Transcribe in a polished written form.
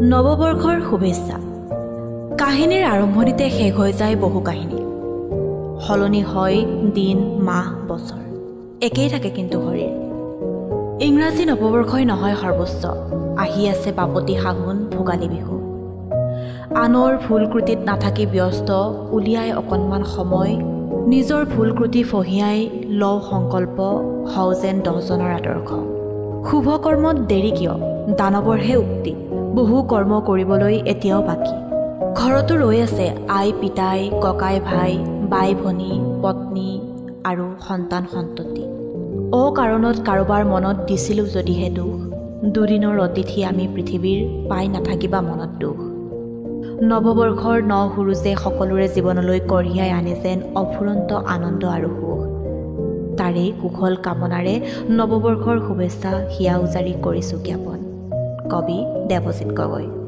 নৱবৰ্ষৰ শুভেচ্ছা। কাহিনীৰ আৰম্ভণিতে শেষ হৈ যায় বহু কাহিনী। সলনি হয় দিন, মাহ, বছৰ, একেই থাকে কিন্তু শৰীৰ। ইংৰাজী নৱবৰ্ষই নহয় সৰ্বোচ্চ, আহি আছে বাপতি সাহোন, ভোগালী বিহু। আনৰ ভুল ক্ৰুটিত নাথাকি ব্যস্ত, উলিয়াই অকণমান সময় নিজৰ ভুল ক্ৰুটি ফহিয়াই লওঁ সংকল্প, হওঁ যেন 10 জনৰ আদৰ্শ। শুভ কৰ্মত দেৰি কিয়, দানৱৰহে উক্তি, বহু কৰ্ম কৰিবলৈ এতিয়াও বাকী। ঘৰতো ৰৈ আছে আই পিতাই, ককাই ভাই, বাই ভনী, পত্নী আৰু সন্তান সন্ততি। অকাৰণত কাৰোবাৰ মনত দিছিলোঁ যদিহে দুখ, দুদিনৰ অতিথি আমি পৃথিৱীৰ, পাই নাথাকিবা মনত দুখ। নৱবৰ্ষৰ ন সুৰুজে সকলোৰে জীৱনলৈ কঢ়িয়াই আনে যেন অফুৰন্ত আনন্দ আৰু সুখ। তাৰেই কুশল কামনাৰে নৱবৰ্ষৰ শুভেচ্ছা হিয়া উজাৰি কৰিছোঁ জ্ঞাপন। কবি দেৱজিৎ গগৈ।